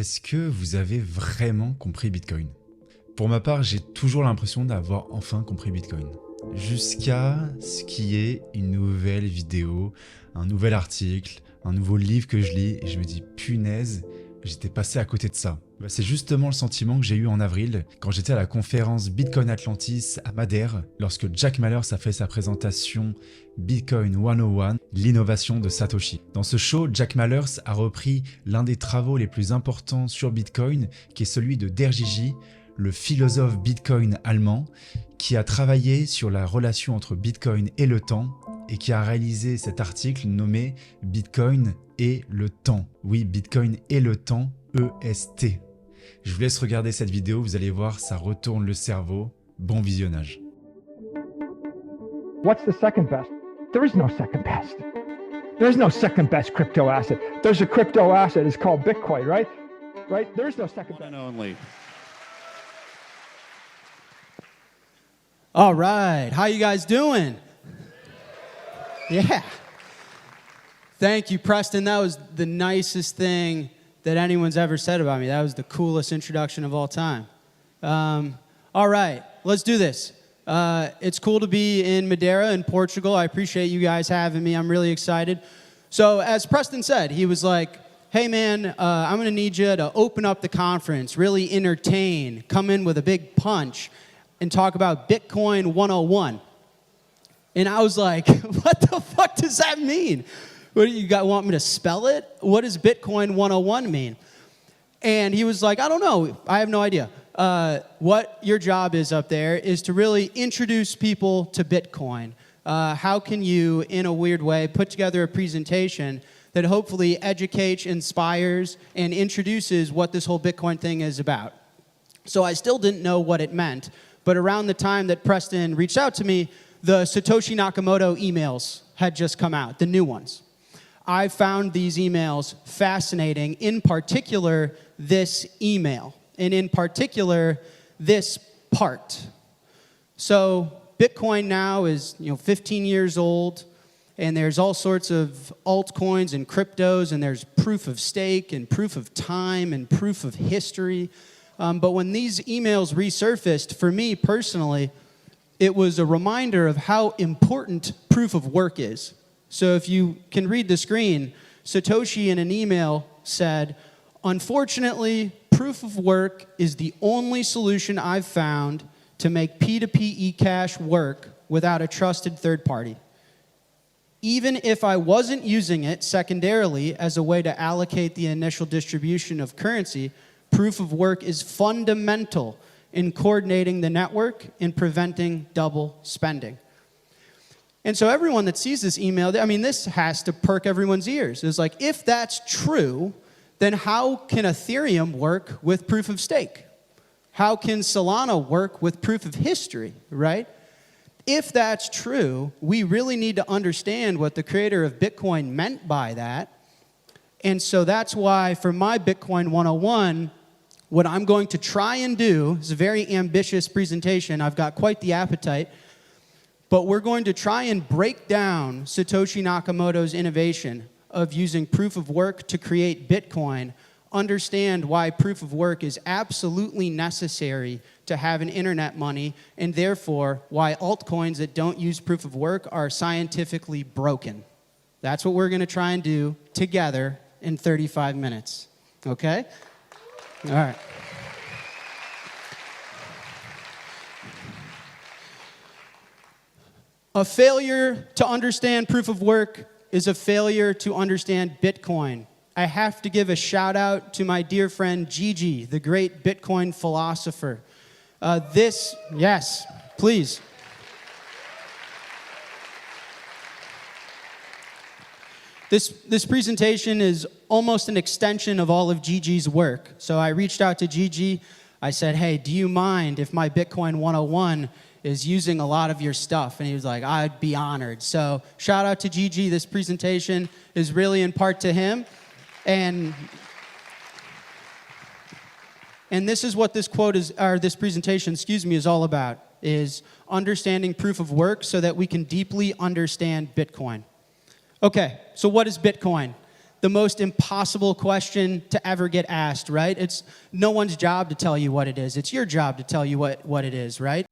Est-ce que vous avez vraiment compris Bitcoin? Pour ma part, j'ai toujours l'impression d'avoir enfin compris Bitcoin. Jusqu'à ce qu'il y ait une nouvelle vidéo, un nouvel article, un nouveau livre que je lis et je me dis punaise, j'étais passé à côté de ça. C'est justement le sentiment que j'ai eu en avril quand j'étais à la conférence Bitcoin Atlantis à Madère lorsque Jack Mallers a fait sa présentation Bitcoin 101, l'innovation de Satoshi. Dans ce show, Jack Mallers a repris l'un des travaux les plus importants sur Bitcoin qui est celui de Der Gigy, le philosophe Bitcoin allemand qui a travaillé sur la relation entre Bitcoin et le temps et qui a réalisé cet article nommé Bitcoin et le temps. Oui, Bitcoin et le temps, EST. Je vous laisse regarder cette vidéo, vous allez voir, ça retourne le cerveau. Bon visionnage. What's the second best? There is no second best. There's no second best crypto asset. There's a crypto asset. It's called Bitcoin, right? Right? There is no second best. Only. All right, how you guys doing? Yeah. Thank you, Preston. That was the nicest thing that anyone's ever said about me. That was the coolest introduction of all time. All right, let's do this. It's cool to be in Madeira in Portugal. I appreciate you guys having me. I'm really excited. So as Preston said, he was like, hey man, I'm gonna need you to open up the conference, really entertain, come in with a big punch, and talk about Bitcoin 101. And I was like, what the fuck does that mean? What do you got, want me to spell it? What does Bitcoin 101 mean? And he was like, I don't know. I have no idea. What your job is up there is to really introduce people to Bitcoin. How can you, in a weird way, put together a presentation that hopefully educates, inspires, and introduces what this whole Bitcoin thing is about? So I still didn't know what it meant. But around the time that Preston reached out to me, the Satoshi Nakamoto emails had just come out, the new ones. I found these emails fascinating, in particular, this email, and in particular, this part. So Bitcoin now is 15 years old, and there's all sorts of altcoins and cryptos, and there's proof of stake and proof of time and proof of history. But when these emails resurfaced, for me personally, it was a reminder of how important proof of work is. So if you can read the screen, Satoshi in an email said, unfortunately, proof of work is the only solution I've found to make P2P eCash work without a trusted third party. Even if I wasn't using it secondarily as a way to allocate the initial distribution of currency, proof of work is fundamental in coordinating the network and preventing double spending. And so everyone that sees this email, I mean, this has to perk everyone's ears. It's like, if that's true, then how can Ethereum work with proof of stake? How can Solana work with proof of history, right? If that's true, we really need to understand what the creator of Bitcoin meant by that. And so that's why for my Bitcoin 101, what I'm going to try and do is a very ambitious presentation. I've got quite the appetite. But we're going to try and break down Satoshi Nakamoto's innovation of using proof of work to create Bitcoin, understand why proof of work is absolutely necessary to have an internet money, and therefore why altcoins that don't use proof of work are scientifically broken. That's what we're going to try and do together in 35 minutes. Okay? All right. A failure to understand proof of work is a failure to understand Bitcoin. I have to give a shout out to my dear friend Gigi, the great Bitcoin philosopher. Yes, please. This presentation is almost an extension of all of Gigi's work. So I reached out to Gigi. I said, hey, do you mind if my Bitcoin 101 is using a lot of your stuff? And he was like, I'd be honored. So shout out to Gigi. This presentation is really in part to him. And this is what this quote is, or this presentation, is all about, is understanding proof of work so that we can deeply understand Bitcoin. Okay, so what is Bitcoin? the most impossible question to ever get asked, right? It's no one's job to tell you what it is. It's your job to tell you what it is, right?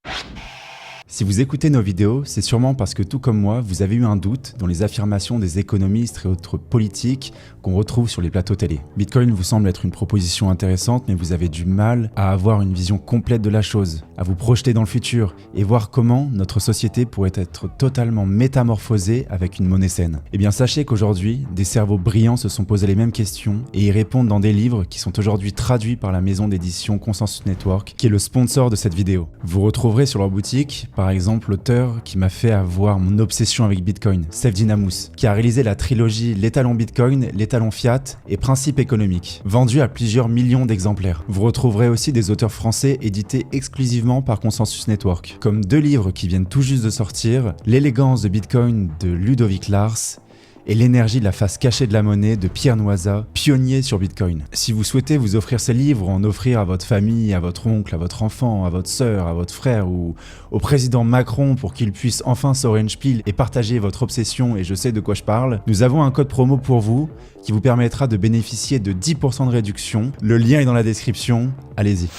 Si vous écoutez nos vidéos, c'est sûrement parce que tout comme moi, vous avez eu un doute dans les affirmations des économistes et autres politiques qu'on retrouve sur les plateaux télé. Bitcoin vous semble être une proposition intéressante, mais vous avez du mal à avoir une vision complète de la chose, à vous projeter dans le futur et voir comment notre société pourrait être totalement métamorphosée avec une monnaie saine. Eh bien sachez qu'aujourd'hui, des cerveaux brillants se sont posés les mêmes questions et y répondent dans des livres qui sont aujourd'hui traduits par la maison d'édition Consensus Network, qui est le sponsor de cette vidéo. Vous retrouverez sur leur boutique par exemple l'auteur qui m'a fait avoir mon obsession avec Bitcoin, Saifedean Ammous, qui a réalisé la trilogie L'étalon Bitcoin, l'étalon Fiat et Principes économiques, vendue à plusieurs millions d'exemplaires. Vous retrouverez aussi des auteurs français édités exclusivement par Consensus Network, comme 2 livres qui viennent tout juste de sortir, L'élégance de Bitcoin de Ludovic Lars et L'énergie de la face cachée de la monnaie de Pierre Noisa, pionnier sur Bitcoin. Si vous souhaitez vous offrir ces livres ou en offrir à votre famille, à votre oncle, à votre enfant, à votre sœur, à votre frère ou au président Macron pour qu'il puisse enfin s'orange peel et partager votre obsession et je sais de quoi je parle, nous avons un code promo pour vous qui vous permettra de bénéficier de 10% de réduction. Le lien est dans la description, allez-y.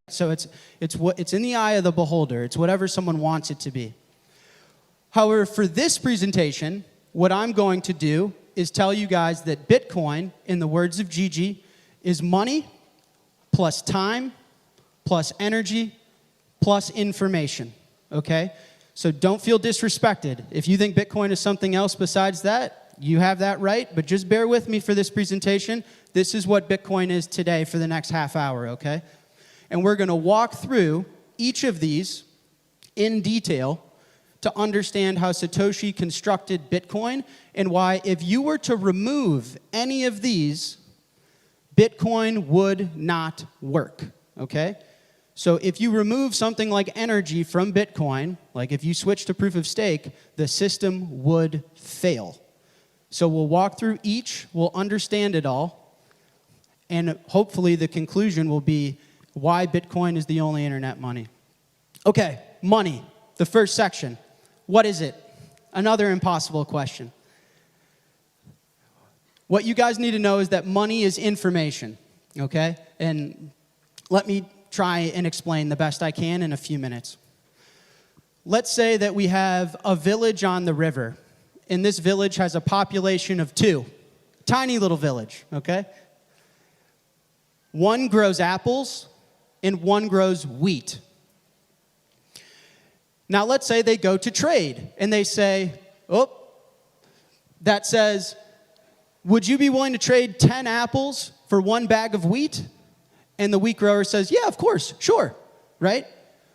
So it's in the eye of the beholder. It's whatever someone wants it to be. However, for this presentation, what I'm going to do is tell you guys that Bitcoin, in the words of Gigi, is money plus time plus energy plus information, okay? So don't feel disrespected. If you think Bitcoin is something else besides that, you have that right, but just bear with me for this presentation. This is what Bitcoin is today for the next half hour, okay? And we're going to walk through each of these in detail to understand how Satoshi constructed Bitcoin and why if you were to remove any of these, Bitcoin would not work, okay? So if you remove something like energy from Bitcoin, like if you switch to proof of stake, the system would fail. So we'll walk through each, we'll understand it all, and hopefully the conclusion will be why Bitcoin is the only internet money. Okay, money, the first section. What is it? Another impossible question. What you guys need to know is that money is information, okay? And let me try and explain the best I can in a few minutes. Let's say that we have a village on the river, and this village has a population of 2. Tiny little village, okay? One grows apples, and one grows wheat. Now, let's say they go to trade, and they say, oh, that says, would you be willing to trade 10 apples for 1 bag of wheat? And the wheat grower says, yeah, of course, sure, right?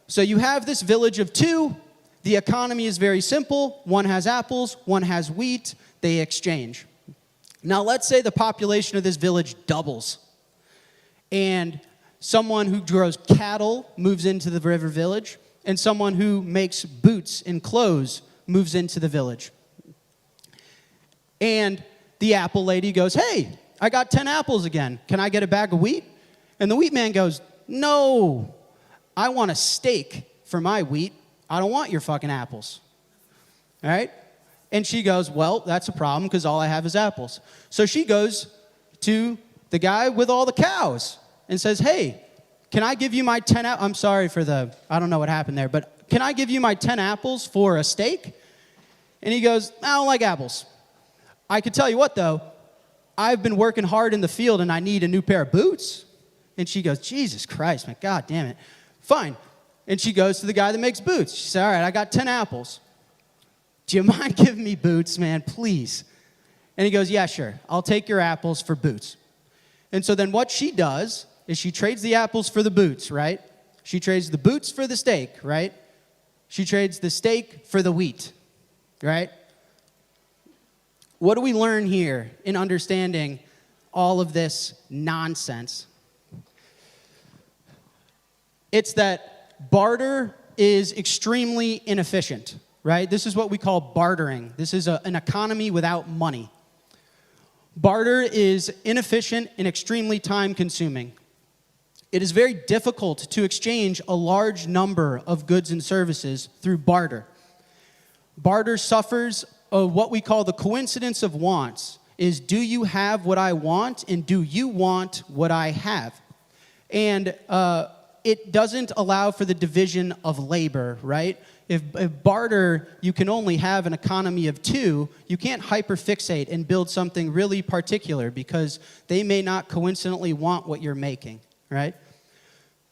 So you have this village of 2. The economy is very simple. One has apples, one has wheat. They exchange. Now, let's say the population of this village doubles, and someone who grows cattle moves into the river village, and someone who makes boots and clothes moves into the village. And the apple lady goes, hey, I got 10 apples again. Can I get a bag of wheat? And the wheat man goes, no, I want a steak for my wheat. I don't want your fucking apples. All right? And she goes, well, that's a problem because all I have is apples. So she goes to the guy with all the cows and says, hey, can I give you my 10 apples? I'm sorry for I don't know what happened there, but can I give you my 10 apples for a steak? And he goes, I don't like apples. I could tell you what, though, I've been working hard in the field and I need a new pair of boots. And she goes, Jesus Christ, man, God damn it. Fine. And she goes to the guy that makes boots. She said, all right, I got 10 apples. Do you mind giving me boots, man, please? And he goes, yeah, sure. I'll take your apples for boots. And so then what she does is she trades the apples for the boots, right? She trades the boots for the steak, right? She trades the steak for the wheat, right? What do we learn here in understanding all of this nonsense? It's that barter is extremely inefficient, right? This is what we call bartering. This is an economy without money. Barter is inefficient and extremely time-consuming. It is very difficult to exchange a large number of goods and services through barter. Barter suffers what we call the coincidence of wants. is, do you have what I want, and do you want what I have? And it doesn't allow for the division of labor, right? If barter, you can only have an economy of two, you can't hyperfixate and build something really particular because they may not coincidentally want what you're making, right?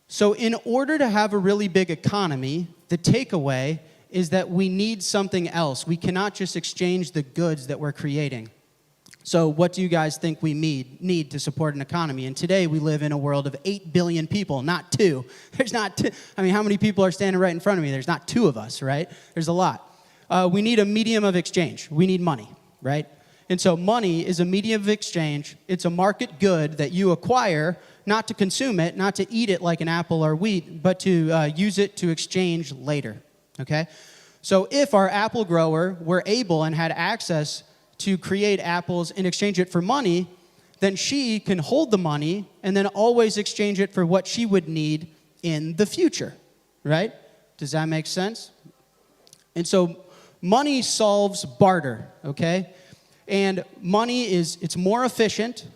So in order to have a really big economy, the takeaway is that we need something else. We cannot just exchange the goods that we're creating. So what do you guys think we need to support an economy? And today we live in a world of 8 billion people, not 2. There's not 2. I mean, how many people are standing right in front of me? There's not 2 of us, right? There's a lot. We need a medium of exchange. We need money, right? And so money is a medium of exchange. It's a market good that you acquire, not to consume it, not to eat it like an apple or wheat, but to use it to exchange later, okay? So if our apple grower were able and had access to create apples and exchange it for money, then she can hold the money and then always exchange it for what she would need in the future, right? Does that make sense? And so money solves barter, okay? And money it's more efficient,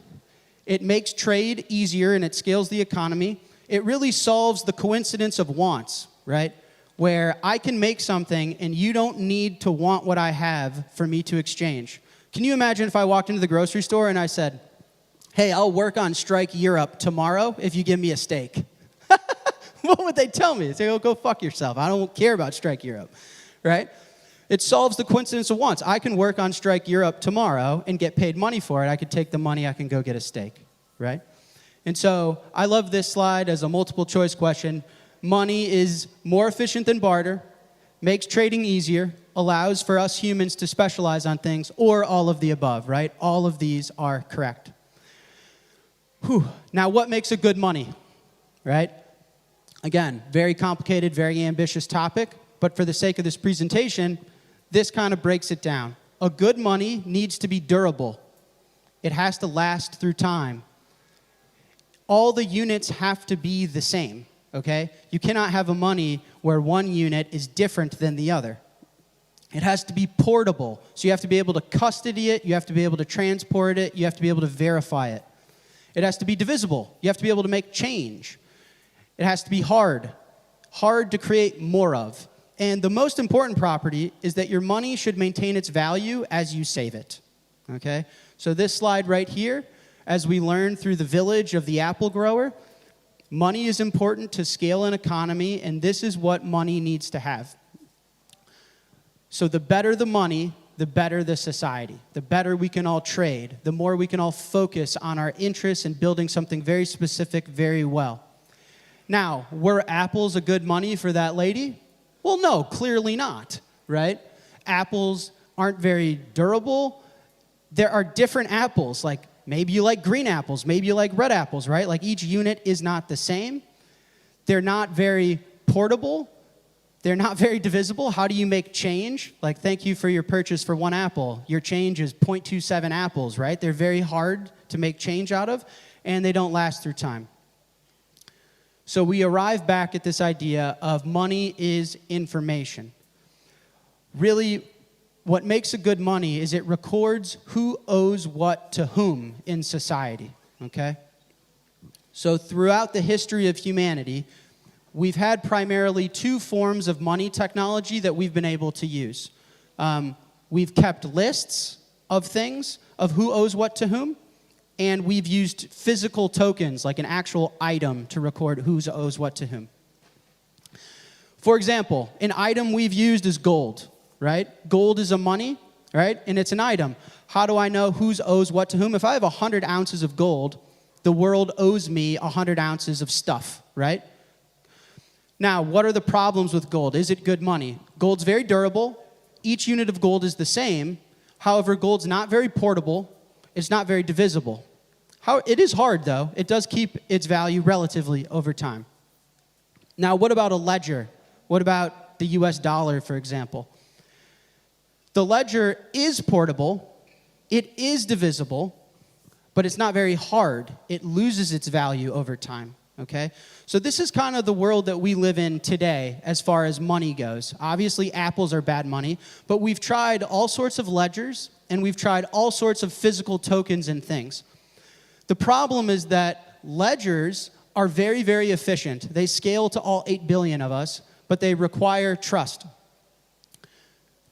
it makes trade easier, and it scales the economy. It really solves the coincidence of wants, right? Where I can make something and you don't need to want what I have for me to exchange. Can you imagine if I walked into the grocery store and I said, hey, I'll work on Strike Europe tomorrow if you give me a steak? What would they tell me? They'd say, oh, go fuck yourself. I don't care about Strike Europe, right? It solves the coincidence of wants. I can work on Strike Europe tomorrow and get paid money for it. I could take the money, I can go get a steak, right? And so I love this slide as a multiple choice question. Money is more efficient than barter, makes trading easier, allows for us humans to specialize on things, or all of the above, right? All of these are correct. Whew. Now, what makes a good money, right? Again, very complicated, very ambitious topic, but for the sake of this presentation, this kind of breaks it down. A good money needs to be durable. It has to last through time. All the units have to be the same, okay? You cannot have a money where one unit is different than the other. It has to be portable, so you have to be able to custody it, you have to be able to transport it, you have to be able to verify it. It has to be divisible. You have to be able to make change. It has to be hard to create more of. And the most important property is that your money should maintain its value as you save it, okay? So this slide right here, as we learned through the village of the apple grower, money is important to scale an economy, and this is what money needs to have. So the better the money, the better the society. The better we can all trade, the more we can all focus on our interests and building something very specific very well. Now, were apples a good money for that lady? Well, no, clearly not, right? Apples aren't very durable. There are different apples, like maybe you like green apples, maybe you like red apples, right? Like each unit is not the same. They're not very portable. They're not very divisible. How do you make change? Like, thank you for your purchase for 1 apple. Your change is 0.27 apples, right? They're very hard to make change out of, and they don't last through time. So we arrive back at this idea of money is information. Really, what makes a good money is it records who owes what to whom in society, okay? So throughout the history of humanity, we've had primarily 2 forms of money technology that we've been able to use. We've kept lists of things, of who owes what to whom, and we've used physical tokens, like an actual item, to record who owes what to whom. For example, an item we've used is gold, right? Gold is a money, right? And it's an item. How do I know who owes what to whom? If I have 100 ounces of gold, the world owes me 100 ounces of stuff, right? Now, what are the problems with gold? Is it good money? Gold's very durable. Each unit of gold is the same. However, gold's not very portable. It's not very divisible. It is hard, though. It does keep its value relatively over time. Now, what about a ledger? What about the US dollar, for example? The ledger is portable. It is divisible, but it's not very hard. It loses its value over time. okay? So this is kind of the world that we live in today as far as money goes. Obviously, apples are bad money, but we've tried all sorts of ledgers, and we've tried all sorts of physical tokens and things. The problem is that ledgers are very, very efficient. They scale to all 8 billion of us, but they require trust.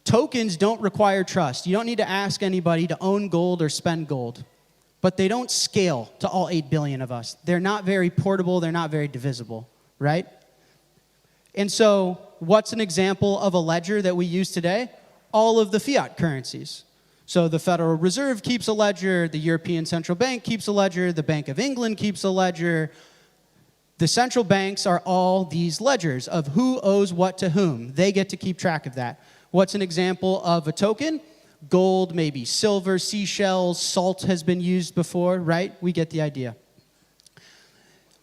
Tokens don't require trust. You don't need to ask anybody to own gold or spend gold. But they don't scale to all 8 billion of us. They're not very portable. They're not very divisible, right? And so what's an example of a ledger that we use today? All of the fiat currencies. So the Federal Reserve keeps a ledger. The European Central Bank keeps a ledger. The Bank of England keeps a ledger. The central banks are all these ledgers of who owes what to whom. They get to keep track of that. What's an example of a token? Gold, maybe silver, seashells, salt has been used before, right? We get the idea.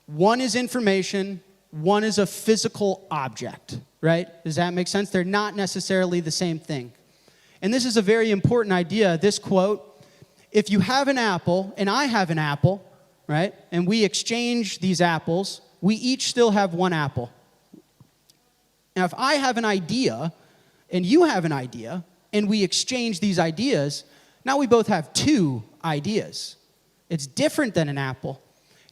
One is information, one is a physical object, right? Does that make sense? They're not necessarily the same thing. And this is a very important idea, this quote. If you have an apple and I have an apple, right, and we exchange these apples, we each still have one apple. Now, if I have an idea and you have an idea, and we exchange these ideas, now we both have 2 ideas. It's different than an apple.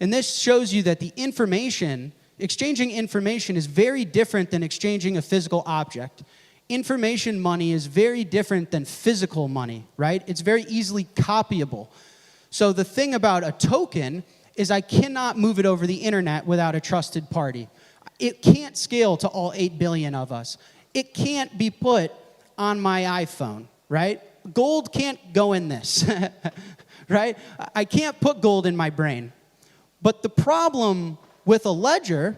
And this shows you that the information, exchanging information is very different than exchanging a physical object. Information money is very different than physical money, right? It's very easily copyable. So the thing about a token is I cannot move it over the internet without a trusted party. It can't scale to all 8 billion of us. It can't be put on my iPhone, right? Gold can't go in this, right? I can't put gold in my brain. But the problem with a ledger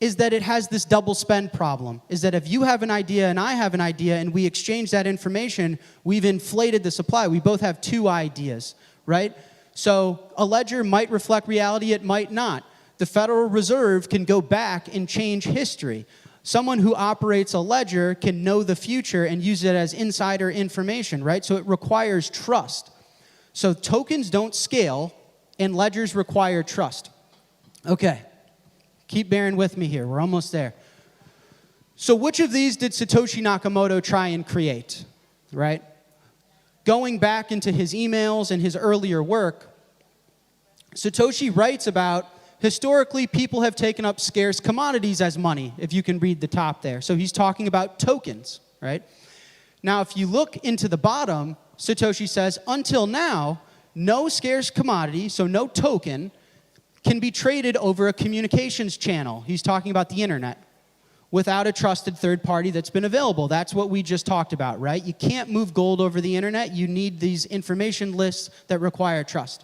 is that it has this double spend problem, is that if you have an idea and I have an idea and we exchange that information, we've inflated the supply. We both have 2 ideas, right? So a ledger might reflect reality, it might not. The Federal Reserve can go back and change history. Someone who operates a ledger can know the future and use it as insider information, right? So it requires trust. So tokens don't scale, and ledgers require trust. Okay, keep bearing with me here. We're almost there. So which of these did Satoshi Nakamoto try and create, right? Going back into his emails and his earlier work, Satoshi writes about historically, people have taken up scarce commodities as money, if you can read the top there. So he's talking about tokens, right? Now, if you look into the bottom, Satoshi says, until now, no scarce commodity, so no token, can be traded over a communications channel. He's talking about the internet, without a trusted third party that's been available. That's what we just talked about, right? You can't move gold over the internet. You need these information lists that require trust.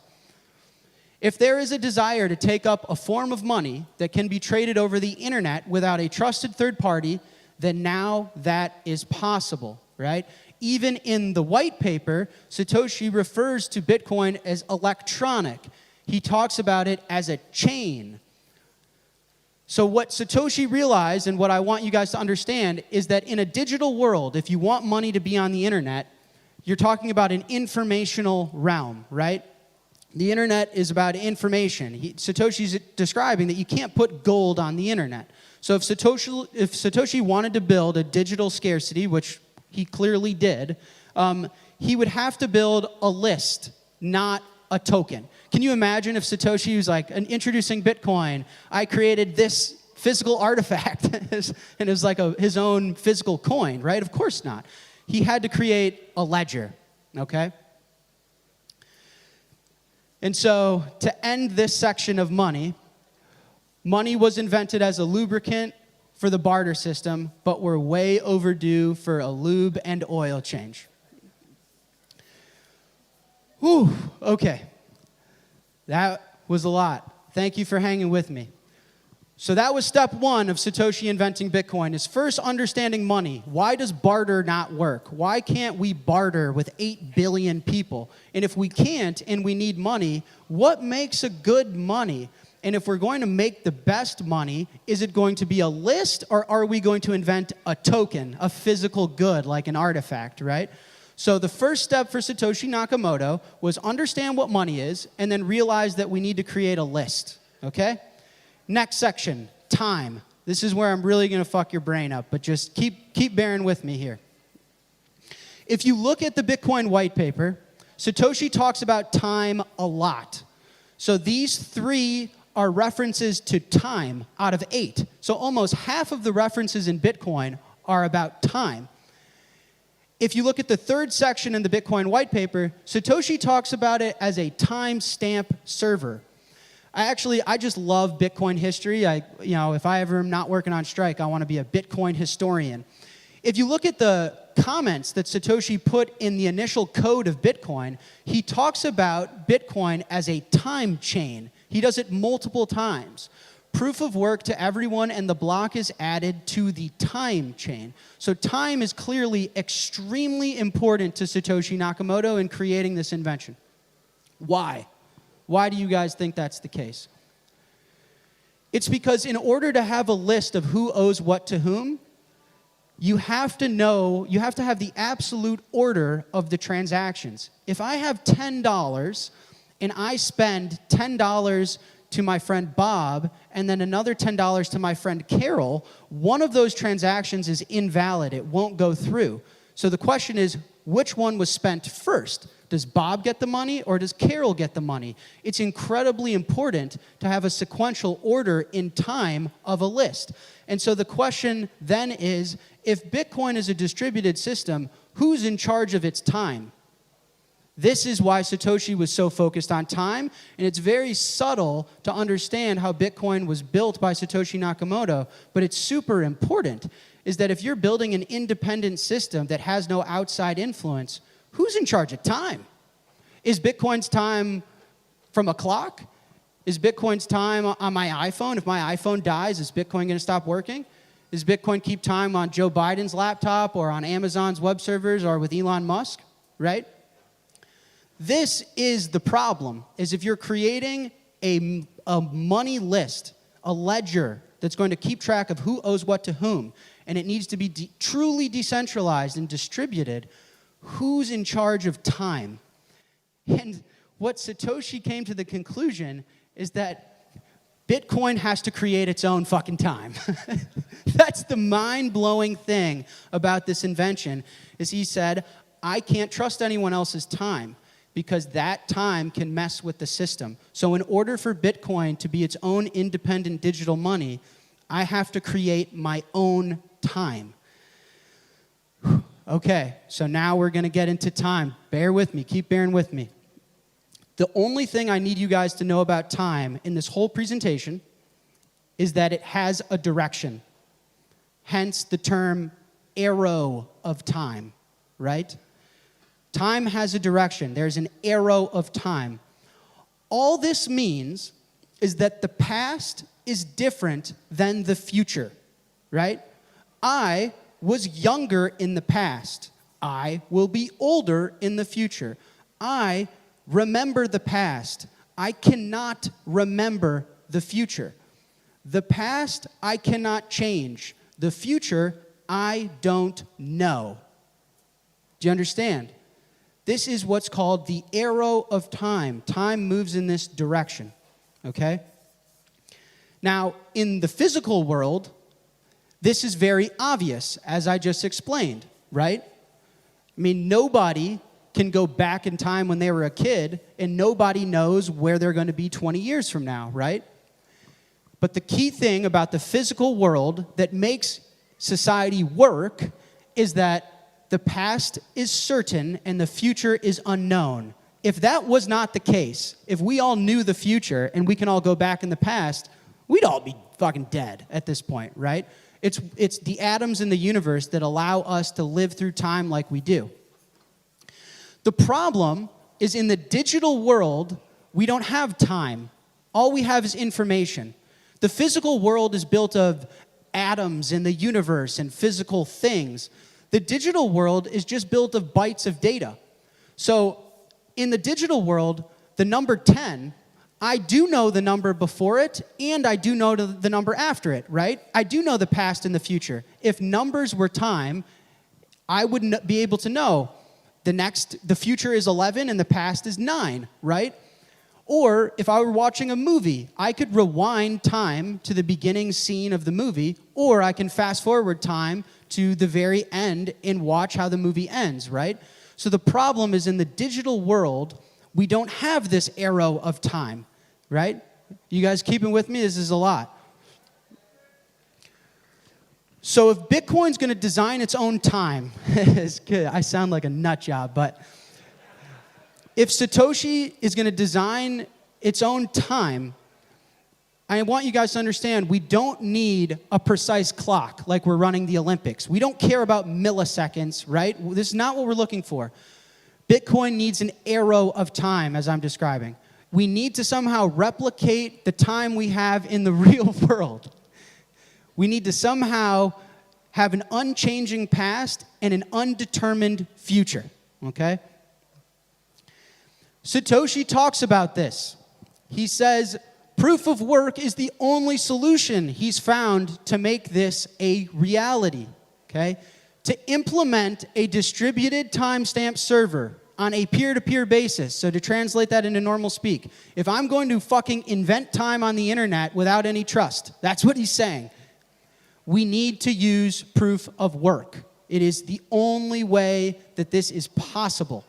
If there is a desire to take up a form of money that can be traded over the internet without a trusted third party, then now that is possible, right? Even in the white paper, Satoshi refers to Bitcoin as electronic. He talks about it as a chain. So what Satoshi realized, and what I want you guys to understand, is that in a digital world, if you want money to be on the internet, you're talking about an informational realm, right? The internet is about information. Satoshi's describing that you can't put gold on the internet. So if Satoshi wanted to build a digital scarcity, which he clearly did, he would have to build a list, not a token. Can you imagine if Satoshi was like, introducing Bitcoin, I created this physical artifact, and it was like his own physical coin, right? Of course not. He had to create a ledger, okay? And so, to end this section of money, money was invented as a lubricant for the barter system, but we're way overdue for a lube and oil change. Whew, okay. That was a lot. Thank you for hanging with me. So that was step 1 of Satoshi inventing Bitcoin, is first understanding money. Why does barter not work? Why can't we barter with 8 billion people? And if we can't and we need money, what makes a good money? And if we're going to make the best money, is it going to be a list, or are we going to invent a token, a physical good like an artifact, right? So the first step for Satoshi Nakamoto was understand what money is and then realize that we need to create a list, okay? Next section, time. This is where I'm really going to fuck your brain up, but just keep bearing with me here. If you look at the Bitcoin white paper, Satoshi talks about time a lot. So these 3 are references to time out of 8. So almost half of the references in Bitcoin are about time. If you look at the 3rd section in the Bitcoin white paper, Satoshi talks about it as a timestamp server. I just love Bitcoin history. If I ever am not working on strike, I want to be a Bitcoin historian. If you look at the comments that Satoshi put in the initial code of Bitcoin, he talks about Bitcoin as a time chain. He does it multiple times. Proof of work to everyone, and the block is added to the time chain. So time is clearly extremely important to Satoshi Nakamoto in creating this invention. Why? Why do you guys think that's the case? It's because in order to have a list of who owes what to whom, you have to have the absolute order of the transactions. If I have $10 and I spend $10 to my friend Bob and then another $10 to my friend Carol, one of those transactions is invalid. It won't go through. So the question is, which one was spent first? Does Bob get the money or does Carol get the money? It's incredibly important to have a sequential order in time of a list. And so the question then is, if Bitcoin is a distributed system, who's in charge of its time? This is why Satoshi was so focused on time, and it's very subtle to understand how Bitcoin was built by Satoshi Nakamoto, but it's super important, is that if you're building an independent system that has no outside influence, who's in charge of time? Is Bitcoin's time from a clock? Is Bitcoin's time on my iPhone? If my iPhone dies, is Bitcoin going to stop working? Does Bitcoin keep time on Joe Biden's laptop or on Amazon's web servers or with Elon Musk, right? This is the problem, is if you're creating a money list, a ledger that's going to keep track of who owes what to whom, and it needs to be truly decentralized and distributed, who's in charge of time? And what Satoshi came to the conclusion is that Bitcoin has to create its own fucking time. That's the mind-blowing thing about this invention, is he said, I can't trust anyone else's time because that time can mess with the system. So in order for Bitcoin to be its own independent digital money, I have to create my own time. Okay, so now we're going to get into time. Bear with me. Keep bearing with me. The only thing I need you guys to know about time in this whole presentation is that it has a direction. Hence the term arrow of time, right? Time has a direction. There's an arrow of time. All this means is that the past is different than the future, right? I was younger in the past. I will be older in the future. I remember the past. I cannot remember the future. The past I cannot change. The future I don't know. Do you understand? This is what's called the arrow of time. Time moves in this direction, okay? Now, in the physical world, this is very obvious, as I just explained, right? I mean, nobody can go back in time when they were a kid, and nobody knows where they're going to be 20 years from now, right? But the key thing about the physical world that makes society work is that the past is certain and the future is unknown. If that was not the case, if we all knew the future and we can all go back in the past, we'd all be fucking dead at this point, right? It's the atoms in the universe that allow us to live through time like we do. The problem is in the digital world, we don't have time. All we have is information. The physical world is built of atoms in the universe and physical things. The digital world is just built of bytes of data. So in the digital world, the number 10, I do know the number before it, and I do know the number after it, right? I do know the past and the future. If numbers were time, I would be able to know the future is 11 and the past is 9, right? Or if I were watching a movie, I could rewind time to the beginning scene of the movie, or I can fast forward time to the very end and watch how the movie ends, right? So the problem is in the digital world, we don't have this arrow of time, right? You guys keeping with me? This is a lot. So if Bitcoin's going to design its own time, it's good. I sound like a nut job, but if Satoshi is going to design its own time, I want you guys to understand we don't need a precise clock like we're running the Olympics. We don't care about milliseconds, right? This is not what we're looking for. Bitcoin needs an arrow of time, as I'm describing. We need to somehow replicate the time we have in the real world. We need to somehow have an unchanging past and an undetermined future, okay? Satoshi talks about this. He says proof of work is the only solution he's found to make this a reality, okay? To implement a distributed timestamp server on a peer-to-peer basis, so to translate that into normal speak, if I'm going to fucking invent time on the internet without any trust, that's what he's saying. We need to use proof of work. It is the only way that this is possible.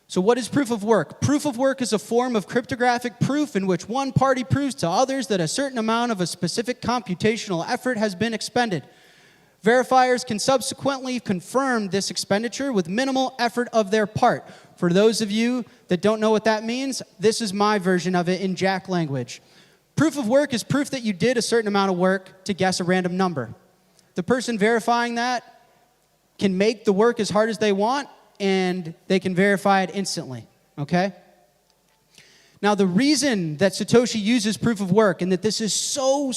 So what is proof of work? Proof of work is a form of cryptographic proof in which one party proves to others that a certain amount of a specific computational effort has been expended. Verifiers can subsequently confirm this expenditure with minimal effort of their part. For those of you that don't know what that means, this is my version of it in Jack language. Proof of work is proof that you did a certain amount of work to guess a random number. The person verifying that can make the work as hard as they want, and they can verify it instantly, okay? Now, the reason that Satoshi uses proof of work and that this is so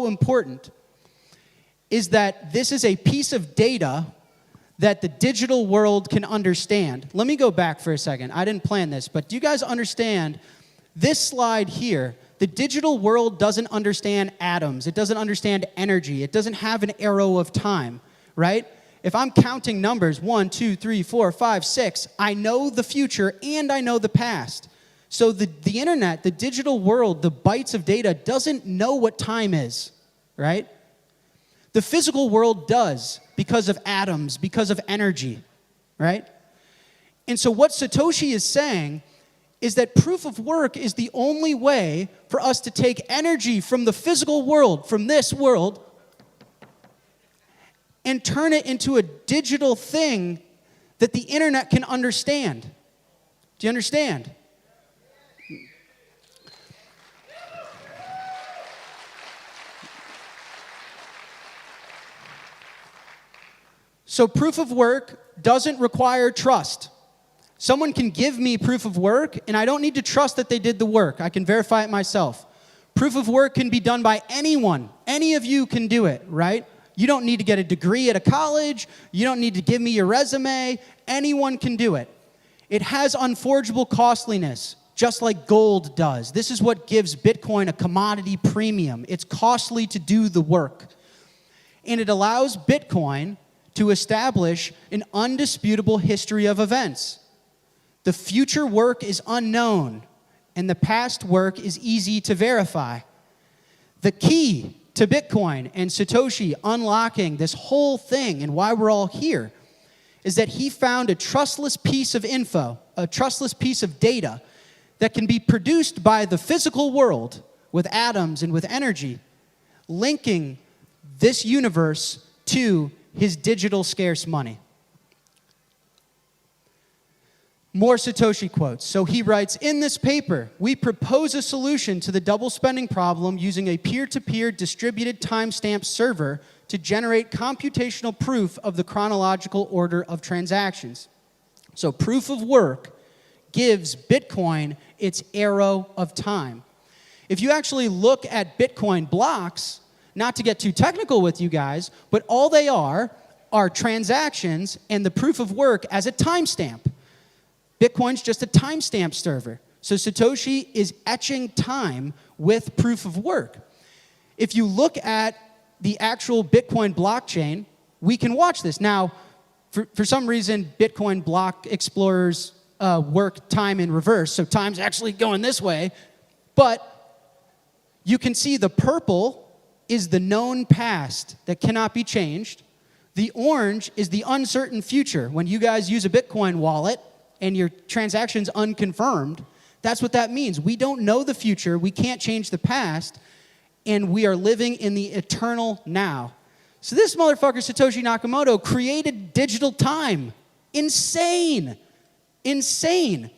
important is that this is a piece of data that the digital world can understand. Let me go back for a second. I didn't plan this, but do you guys understand this slide here? The digital world doesn't understand atoms. It doesn't understand energy. It doesn't have an arrow of time, right? If I'm counting numbers, 1, 2, 3, 4, 5, 6, I know the future and I know the past. So the internet, the digital world, the bytes of data doesn't know what time is, right? The physical world does because of atoms, because of energy, right? And so what Satoshi is saying is that proof of work is the only way for us to take energy from the physical world, from this world, and turn it into a digital thing that the internet can understand. Do you understand? So proof of work doesn't require trust. Someone can give me proof of work, and I don't need to trust that they did the work. I can verify it myself. Proof of work can be done by anyone. Any of you can do it, right? You don't need to get a degree at a college. You don't need to give me your resume. Anyone can do it. It has unforgeable costliness, just like gold does. This is what gives Bitcoin a commodity premium. It's costly to do the work. And it allows Bitcoin to establish an undisputable history of events. The future work is unknown, and the past work is easy to verify. The key to Bitcoin and Satoshi unlocking this whole thing and why we're all here is that he found a trustless piece of info, a trustless piece of data that can be produced by the physical world with atoms and with energy, linking this universe to his digital scarce money. More Satoshi quotes. So he writes, in this paper, we propose a solution to the double spending problem using a peer-to-peer distributed timestamp server to generate computational proof of the chronological order of transactions. So proof of work gives Bitcoin its arrow of time. If you actually look at Bitcoin blocks, not to get too technical with you guys, but all they are transactions and the proof of work as a timestamp. Bitcoin's just a timestamp server. So Satoshi is etching time with proof of work. If you look at the actual Bitcoin blockchain, we can watch this. Now, for some reason, Bitcoin block explorers work time in reverse, so time's actually going this way. But you can see the purple is the known past that cannot be changed. The orange is the uncertain future. When you guys use a Bitcoin wallet and your transaction's unconfirmed, that's what that means. We don't know the future, we can't change the past, and we are living in the eternal now. So this motherfucker, Satoshi Nakamoto, created digital time. Insane. Insane.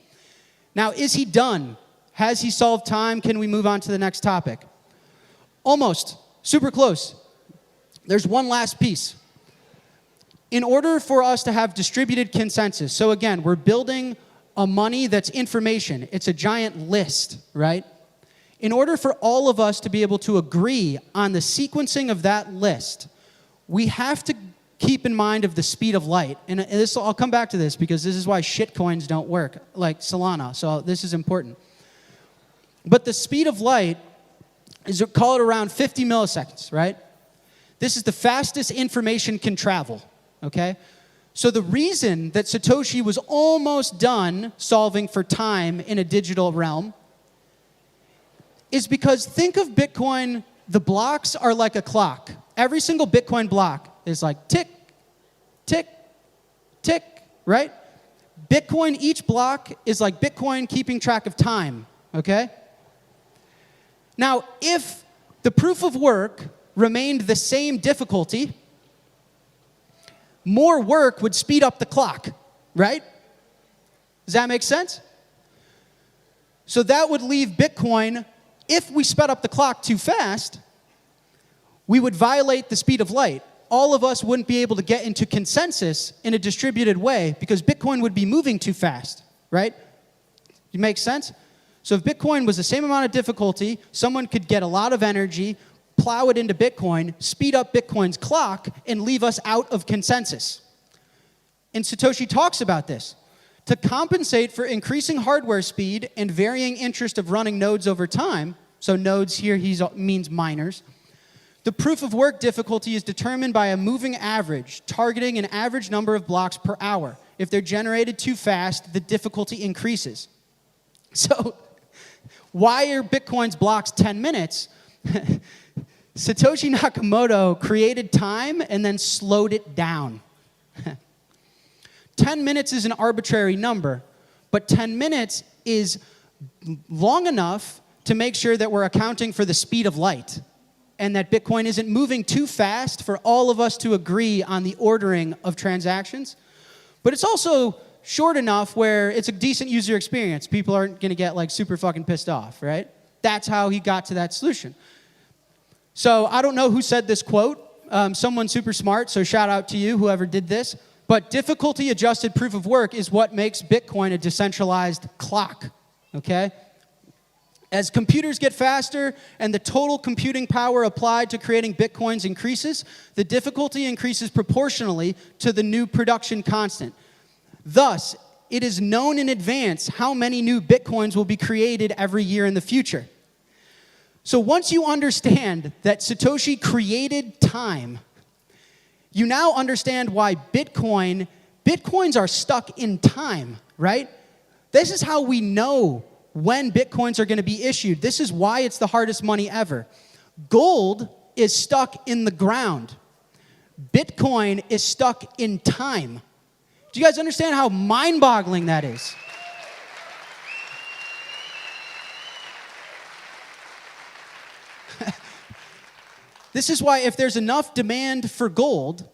Now, is he done? Has he solved time? Can we move on to the next topic? Almost. Super close. There's one last piece. In order for us to have distributed consensus, so again, we're building a money that's information. It's a giant list, right? In order for all of us to be able to agree on the sequencing of that list, we have to keep in mind of the speed of light. And this, I'll come back to this because this is why shitcoins don't work, like Solana. So this is important. But the speed of light is, call it around 50 milliseconds, right? This is the fastest information can travel, okay? So the reason that Satoshi was almost done solving for time in a digital realm is because think of Bitcoin, the blocks are like a clock. Every single Bitcoin block is like tick, tick, tick, right? Bitcoin, each block is like Bitcoin keeping track of time, okay? Now, if the proof of work remained the same difficulty, more work would speed up the clock, right? Does that make sense? So that would leave Bitcoin, if we sped up the clock too fast, we would violate the speed of light. All of us wouldn't be able to get into consensus in a distributed way because Bitcoin would be moving too fast, right? It makes sense? So if Bitcoin was the same amount of difficulty, someone could get a lot of energy, plow it into Bitcoin, speed up Bitcoin's clock, and leave us out of consensus. And Satoshi talks about this. To compensate for increasing hardware speed and varying interest of running nodes over time, so nodes here he means miners, the proof of work difficulty is determined by a moving average, targeting an average number of blocks per hour. If they're generated too fast, the difficulty increases. So why are Bitcoin's blocks 10 minutes? Satoshi Nakamoto created time and then slowed it down. 10 minutes is an arbitrary number, but 10 minutes is long enough to make sure that we're accounting for the speed of light and that Bitcoin isn't moving too fast for all of us to agree on the ordering of transactions. But it's also short enough where it's a decent user experience. People aren't going to get like super fucking pissed off, right? That's how he got to that solution. So I don't know who said this quote. Someone super smart, so shout out to you, whoever did this. But difficulty-adjusted proof of work is what makes Bitcoin a decentralized clock, okay? As computers get faster and the total computing power applied to creating Bitcoins increases, the difficulty increases proportionally to the new production constant. Thus, it is known in advance how many new Bitcoins will be created every year in the future. So once you understand that Satoshi created time, you now understand why Bitcoins are stuck in time, right? This is how we know when Bitcoins are going to be issued. This is why it's the hardest money ever. Gold is stuck in the ground. Bitcoin is stuck in time. Do you guys understand how mind-boggling that is? This is why if there's enough demand for gold,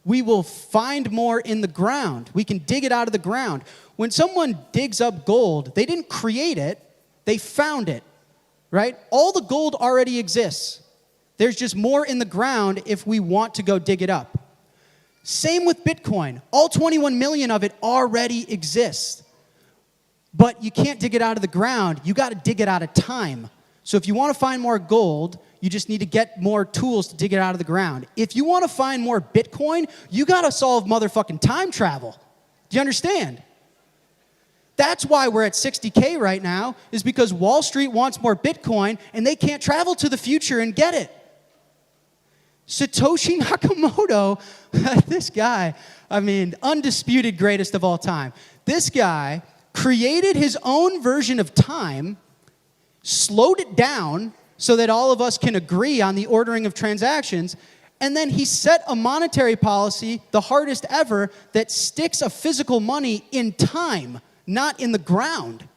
we will find more in the ground. We can dig it out of the ground. When someone digs up gold, they didn't create it, they found it, right? All the gold already exists. There's just more in the ground if we want to go dig it up. Same with Bitcoin. All 21 million of it already exists. But you can't dig it out of the ground. You got to dig it out of time. So if you want to find more gold, you just need to get more tools to dig it out of the ground. If you want to find more Bitcoin, you got to solve motherfucking time travel. Do you understand? That's why we're at 60K right now, is because Wall Street wants more Bitcoin and they can't travel to the future and get it. Satoshi Nakamoto, this guy, I mean, undisputed greatest of all time. This guy created his own version of time, slowed it down so that all of us can agree on the ordering of transactions, and then he set a monetary policy, the hardest ever, that sticks a physical money in time, not in the ground.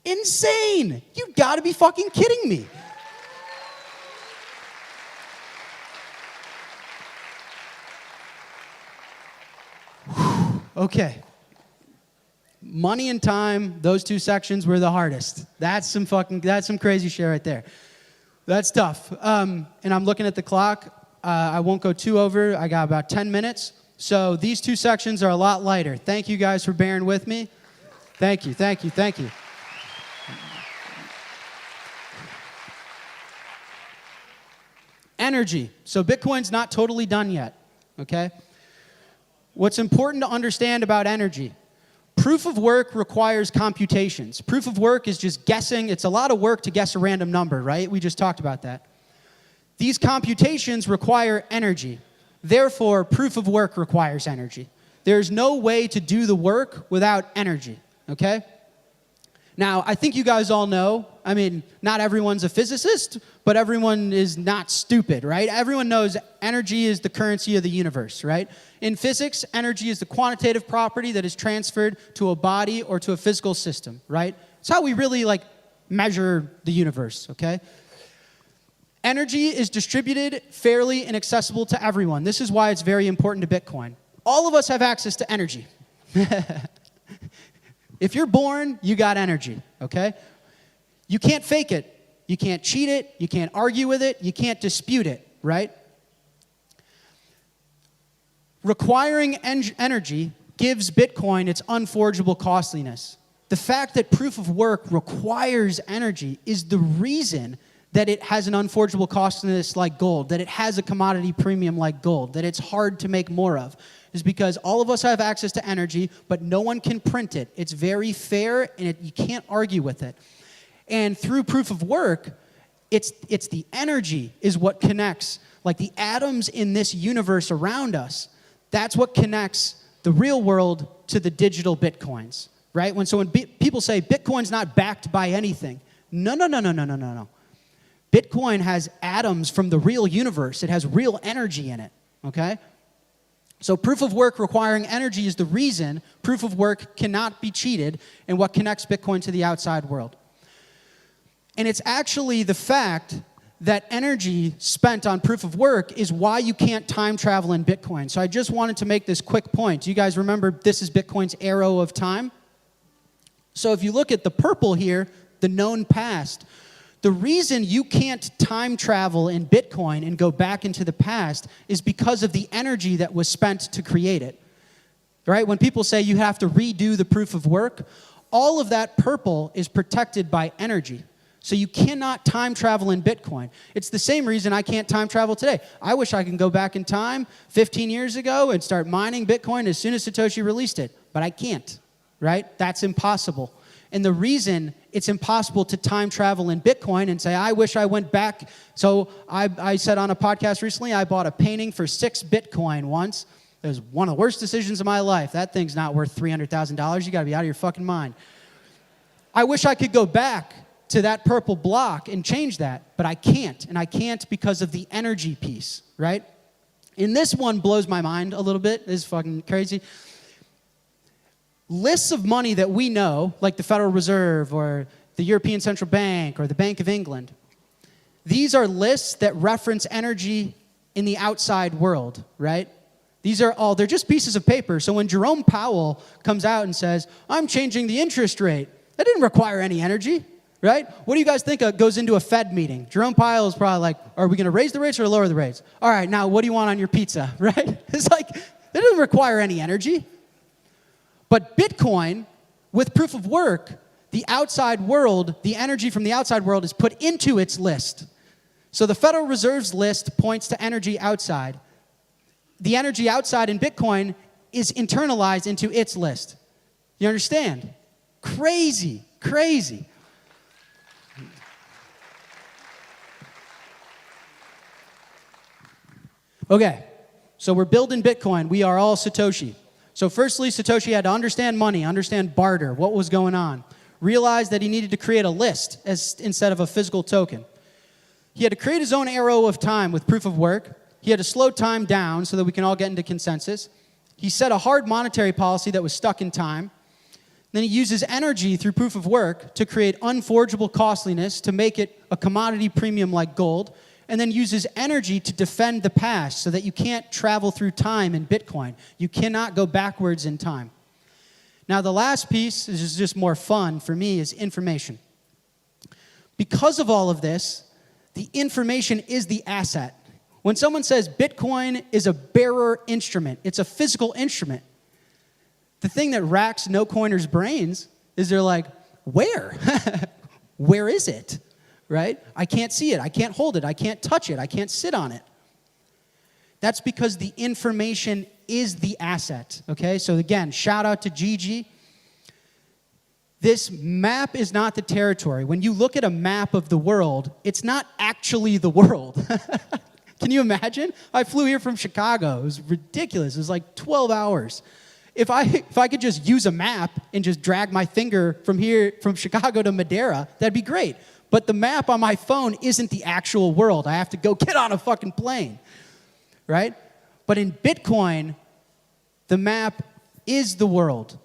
Insane! You gotta be fucking kidding me. Okay. Money and time, those two sections were the hardest. That's some crazy shit right there. That's tough. And I'm looking at the clock. I won't go too over. I got about 10 minutes. So these two sections are a lot lighter. Thank you guys for bearing with me. Thank you. Energy. So Bitcoin's not totally done yet, okay? What's important to understand about energy? Proof of work requires computations. Proof of work is just guessing. It's a lot of work to guess a random number, right? We just talked about that. These computations require energy. Therefore, proof of work requires energy. There's no way to do the work without energy, okay? Now, I think you guys all know, I mean, not everyone's a physicist, but everyone is not stupid, right? Everyone knows energy is the currency of the universe, right? In physics, energy is the quantitative property that is transferred to a body or to a physical system, right? It's how we really, measure the universe, okay? Energy is distributed fairly and accessible to everyone. This is why it's very important to Bitcoin. All of us have access to energy. If you're born, you got energy, okay? You can't fake it. You can't cheat it. You can't argue with it. You can't dispute it, right? Requiring energy gives Bitcoin its unforgeable costliness. The fact that proof of work requires energy is the reason that it has an unforgeable costliness like gold, that it has a commodity premium like gold, that it's hard to make more of, is because all of us have access to energy, but no one can print it. It's very fair, and you can't argue with it. And through proof of work, it's the energy is what connects, like the atoms in this universe around us. That's what connects the real world to the digital Bitcoins, right? When people say Bitcoin's not backed by anything, no. Bitcoin has atoms from the real universe. It has real energy in it, okay? So proof of work requiring energy is the reason proof of work cannot be cheated and what connects Bitcoin to the outside world. And it's actually the fact that energy spent on proof of work is why you can't time travel in Bitcoin. So I just wanted to make this quick point. Do you guys remember this is Bitcoin's arrow of time? So if you look at the purple here, the known past, the reason you can't time travel in Bitcoin and go back into the past is because of the energy that was spent to create it. Right? When people say you have to redo the proof of work, all of that purple is protected by energy. So you cannot time travel in Bitcoin. It's the same reason I can't time travel today. I wish I could go back in time 15 years ago and start mining Bitcoin as soon as Satoshi released it, but I can't, right? That's impossible. And the reason it's impossible to time travel in Bitcoin and say, I wish I went back. So I said on a podcast recently, I bought a painting for 6 Bitcoin once. It was one of the worst decisions of my life. That thing's not worth $300,000. You got to be out of your fucking mind. I wish I could go back to that purple block and change that, but I can't. And I can't because of the energy piece, right? And this one blows my mind a little bit. This is fucking crazy. Lists of money that we know, like the Federal Reserve or the European Central Bank or the Bank of England, these are lists that reference energy in the outside world, right? They're just pieces of paper. So when Jerome Powell comes out and says, I'm changing the interest rate, that didn't require any energy, right? What do you guys think goes into a Fed meeting? Jerome Powell is probably like, are we going to raise the rates or lower the rates? All right, now what do you want on your pizza, right? It's like, that doesn't require any energy. But Bitcoin, with proof of work, the outside world, the energy from the outside world is put into its list. So the Federal Reserve's list points to energy outside. The energy outside in Bitcoin is internalized into its list. You understand? Crazy. Okay, so we're building Bitcoin. We are all Satoshi. So firstly, Satoshi had to understand money, understand barter, what was going on. Realized that he needed to create a list instead of a physical token. He had to create his own arrow of time with proof of work. He had to slow time down so that we can all get into consensus. He set a hard monetary policy that was stuck in time. Then he uses energy through proof of work to create unforgeable costliness to make it a commodity premium like gold, and then uses energy to defend the past so that you can't travel through time in Bitcoin. You cannot go backwards in time. Now, the last piece is just more fun for me is information. Because of all of this, the information is the asset. When someone says Bitcoin is a bearer instrument, it's a physical instrument, the thing that racks no-coiners' brains is they're like, where? Where is it? Right? I can't see it. I can't hold it. I can't touch it. I can't sit on it. That's because the information is the asset. Okay? So again, shout out to Gigi. This map is not the territory. When you look at a map of the world, it's not actually the world. Can you imagine? I flew here from Chicago. It was ridiculous. It was like 12 hours. If I could just use a map and just drag my finger from Chicago to Madeira, that'd be great. But the map on my phone isn't the actual world. I have to go get on a fucking plane, right? But in Bitcoin, the map is the world.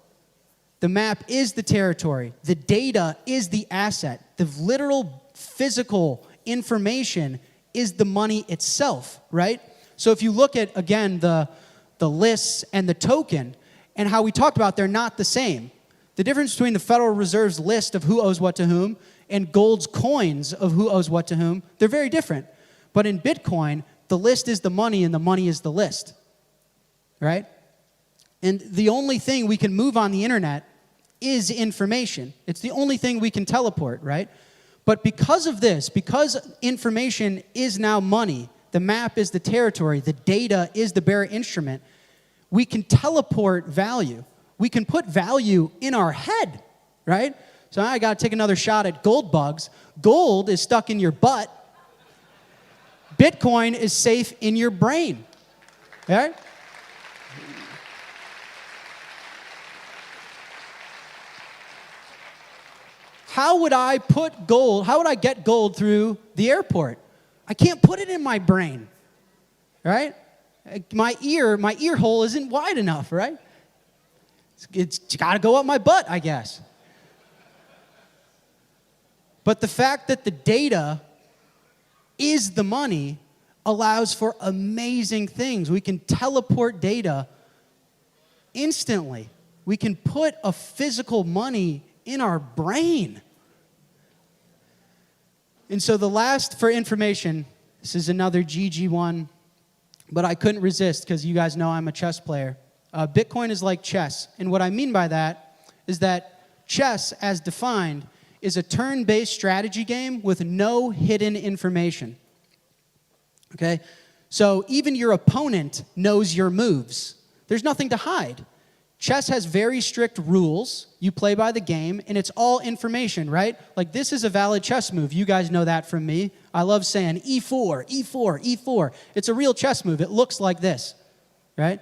The map is the territory. The data is the asset. The literal physical information is the money itself, right? So if you look at, again, the lists and the token, and how we talked about, they're not the same. The difference between the Federal Reserve's list of who owes what to whom and gold's coins of who owes what to whom, they're very different. But in Bitcoin, the list is the money and the money is the list, right? And the only thing we can move on the internet is information. It's the only thing we can teleport, right? But because of this, because information is now money, the map is the territory, the data is the bearer instrument, we can teleport value. We can put value in our head, right? So I got to take another shot at gold bugs. Gold is stuck in your butt. Bitcoin is safe in your brain, right? How would I get gold through the airport? I can't put it in my brain, right? My ear hole isn't wide enough, right? It's got to go up my butt, I guess. But the fact that the data is the money allows for amazing things. We can teleport data instantly. We can put a physical money in our brain. And so the last for information, this is another GG one, but I couldn't resist because you guys know I'm a chess player. Bitcoin is like chess. And what I mean by that is that chess, as defined, is a turn-based strategy game with no hidden information. Okay? So even your opponent knows your moves. There's nothing to hide. Chess has very strict rules. You play by the game, and it's all information, right? Like, this is a valid chess move. You guys know that from me. I love saying E4, E4, E4. It's a real chess move. It looks like this, right?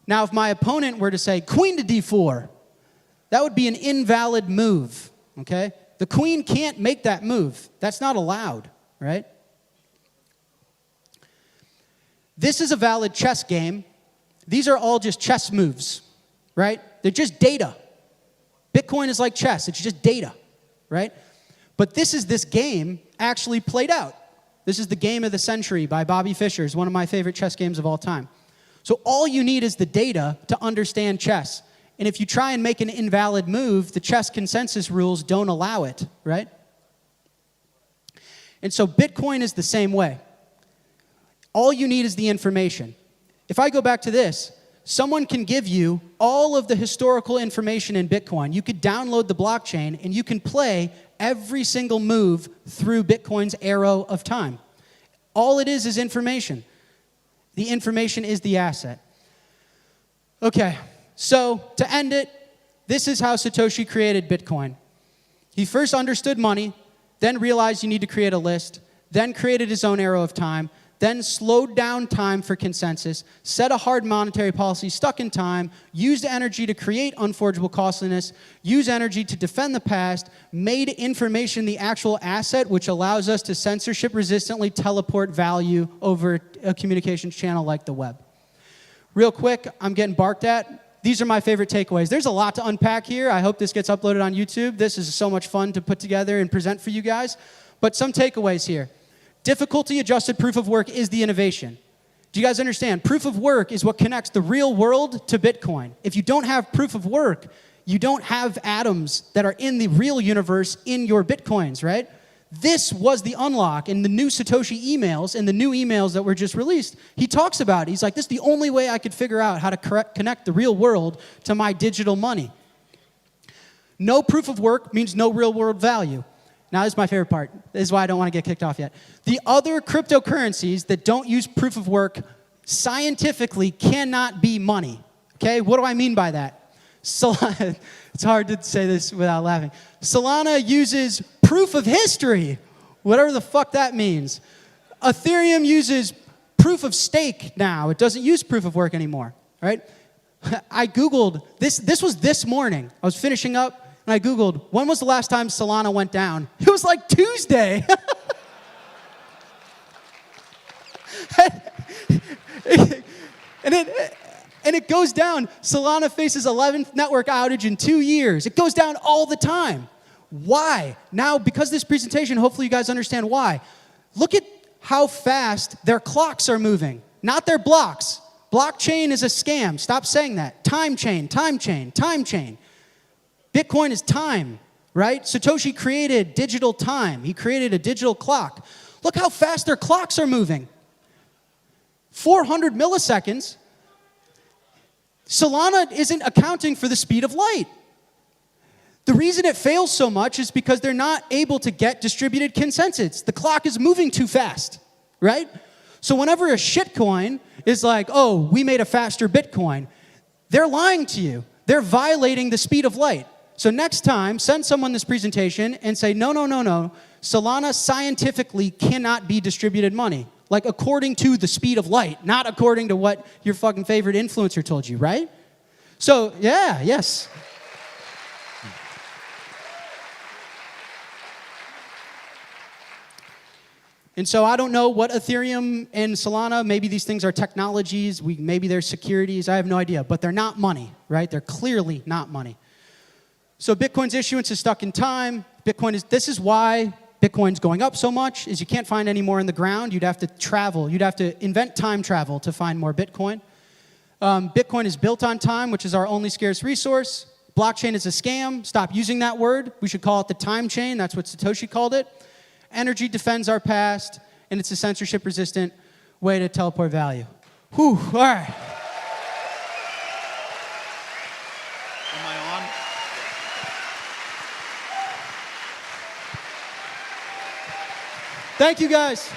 Now, if my opponent were to say queen to D4, that would be an invalid move, okay? The queen can't make that move. That's not allowed, right? This is a valid chess game. These are all just chess moves, right? They're just data. Bitcoin is like chess. It's just data, right? But this game actually played out. This is the game of the century by Bobby Fischer. It's one of my favorite chess games of all time. So all you need is the data to understand chess. And if you try and make an invalid move, the chess consensus rules don't allow it, right? And so Bitcoin is the same way. All you need is the information. If I go back to this, someone can give you all of the historical information in Bitcoin. You could download the blockchain, and you can play every single move through Bitcoin's arrow of time. All it is information. The information is the asset. Okay, so to end it, this is how Satoshi created Bitcoin. He first understood money, then realized you need to create a list, then created his own arrow of time, then slowed down time for consensus, set a hard monetary policy, stuck in time, used energy to create unforgeable costliness, used energy to defend the past, made information the actual asset, which allows us to censorship-resistantly teleport value over a communications channel like the web. Real quick, I'm getting barked at. These are my favorite takeaways. There's a lot to unpack here. I hope this gets uploaded on YouTube. This is so much fun to put together and present for you guys. But some takeaways here. Difficulty-adjusted proof of work is the innovation. Do you guys understand? Proof of work is what connects the real world to Bitcoin. If you don't have proof of work, you don't have atoms that are in the real universe in your Bitcoins, right? This was the unlock in the new Satoshi emails and the new emails that were just released. He talks about it. He's like, this is the only way I could figure out how to connect the real world to my digital money. No proof of work means no real world value. Now, this is my favorite part. This is why I don't want to get kicked off yet. The other cryptocurrencies that don't use proof of work scientifically cannot be money. Okay, what do I mean by that? It's hard to say this without laughing. Solana uses proof of history, whatever the fuck that means. Ethereum uses proof of stake now. It doesn't use proof of work anymore, right? I Googled, this was this morning. I was finishing up, and I Googled, when was the last time Solana went down? It was like Tuesday. And it goes down. Solana faces 11th network outage in 2 years. It goes down all the time. Why? Now, because of this presentation, hopefully you guys understand why. Look at how fast their clocks are moving, not their blocks. Blockchain is a scam. Stop saying that. Time chain, time chain, time chain. Bitcoin is time, right? Satoshi created digital time. He created a digital clock. Look how fast their clocks are moving. 400 milliseconds. Solana isn't accounting for the speed of light. The reason it fails so much is because they're not able to get distributed consensus. The clock is moving too fast, right? So whenever a shitcoin is like, oh, we made a faster Bitcoin, they're lying to you. They're violating the speed of light. So next time, send someone this presentation and say, no, no, no, no. Solana scientifically cannot be distributed money. Like according to the speed of light, not according to what your fucking favorite influencer told you, right? So, yeah, yes. And so I don't know what Ethereum and Solana, maybe these things are technologies, maybe they're securities, I have no idea, but they're not money, right? They're clearly not money. So Bitcoin's issuance is stuck in time. This is why Bitcoin's going up so much, is you can't find any more in the ground. You'd have to travel. You'd have to invent time travel to find more Bitcoin. Bitcoin is built on time, which is our only scarce resource. Blockchain is a scam. Stop using that word. We should call it the time chain. That's what Satoshi called it. Energy defends our past, and it's a censorship-resistant way to teleport value. Whew, all right. Am I on? Thank you, guys.